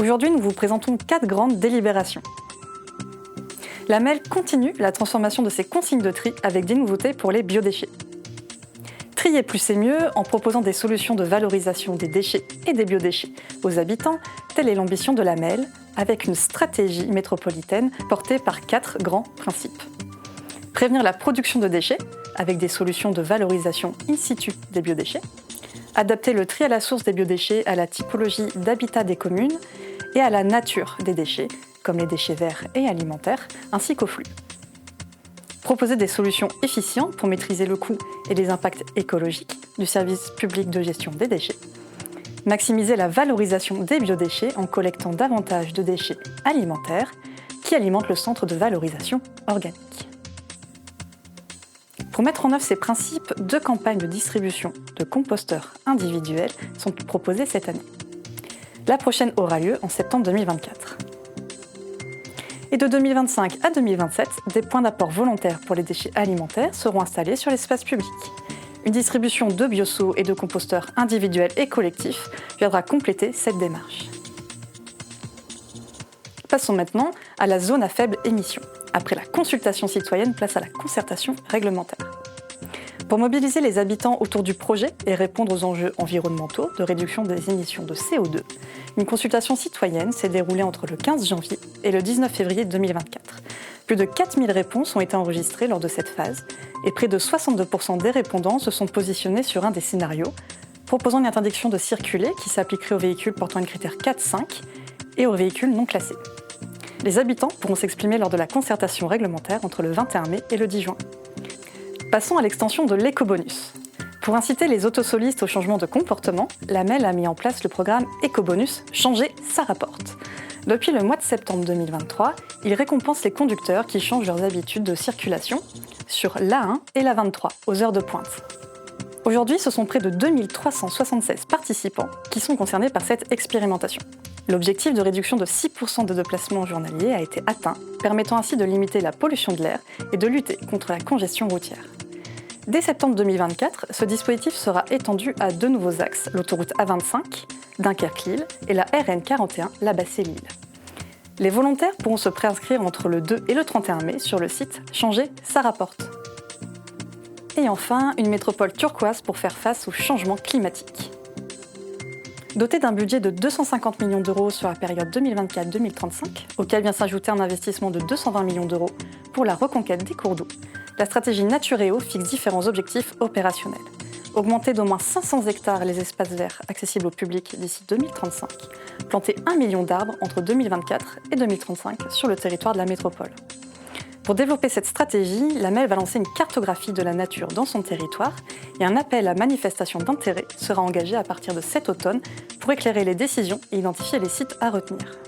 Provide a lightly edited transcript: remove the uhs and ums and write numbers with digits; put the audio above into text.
Aujourd'hui, nous vous présentons 4 grandes délibérations. La MEL continue la transformation de ses consignes de tri avec des nouveautés pour les biodéchets. Trier plus et mieux en proposant des solutions de valorisation des déchets et des biodéchets aux habitants, telle est l'ambition de la MEL, avec une stratégie métropolitaine portée par 4 grands principes. Prévenir la production de déchets, avec des solutions de valorisation in situ des biodéchets. Adapter le tri à la source des biodéchets à la typologie d'habitat des communes et à la nature des déchets, comme les déchets verts et alimentaires, ainsi qu'au flux. Proposer des solutions efficientes pour maîtriser le coût et les impacts écologiques du service public de gestion des déchets. Maximiser la valorisation des biodéchets en collectant davantage de déchets alimentaires qui alimentent le centre de valorisation organique. Pour mettre en œuvre ces principes, 2 campagnes de distribution de composteurs individuels sont proposées cette année. La prochaine aura lieu en septembre 2024. Et de 2025 à 2027, des points d'apport volontaires pour les déchets alimentaires seront installés sur l'espace public. Une distribution de bioseaux et de composteurs individuels et collectifs viendra compléter cette démarche. Passons maintenant à la zone à faible émission. Après la consultation citoyenne, place à la concertation réglementaire. Pour mobiliser les habitants autour du projet et répondre aux enjeux environnementaux de réduction des émissions de CO2, une consultation citoyenne s'est déroulée entre le 15 janvier et le 19 février 2024. Plus de 4000 réponses ont été enregistrées lors de cette phase et près de 62% des répondants se sont positionnés sur un des scénarios, proposant une interdiction de circuler qui s'appliquerait aux véhicules portant un critère 4-5 et aux véhicules non classés. Les habitants pourront s'exprimer lors de la concertation réglementaire entre le 21 mai et le 10 juin. Passons à l'extension de l'éco-bonus. Pour inciter les autosolistes au changement de comportement, la MEL a mis en place le programme Éco-bonus Changer, ça rapporte. Depuis le mois de septembre 2023, il récompense les conducteurs qui changent leurs habitudes de circulation sur l'A1 et l'A23 aux heures de pointe. Aujourd'hui, ce sont près de 2376 participants qui sont concernés par cette expérimentation. L'objectif de réduction de 6% de déplacements journaliers a été atteint, permettant ainsi de limiter la pollution de l'air et de lutter contre la congestion routière. Dès septembre 2024, ce dispositif sera étendu à 2 nouveaux axes, l'autoroute A25, Dunkerque-Lille, et la RN 41, La Bassée-Lille. Les volontaires pourront se préinscrire entre le 2 et le 31 mai sur le site Changer, ça rapporte. Et enfin, une métropole turquoise pour faire face au changement climatique. Dotée d'un budget de 250 millions d'euros sur la période 2024-2035, auquel vient s'ajouter un investissement de 220 millions d'euros pour la reconquête des cours d'eau, la stratégie Naturéo fixe différents objectifs opérationnels. Augmenter d'au moins 500 hectares les espaces verts accessibles au public d'ici 2035, planter 1 million d'arbres entre 2024 et 2035 sur le territoire de la métropole. Pour développer cette stratégie, la MEL va lancer une cartographie de la nature dans son territoire et un appel à manifestation d'intérêt sera engagé à partir de cet automne pour éclairer les décisions et identifier les sites à retenir.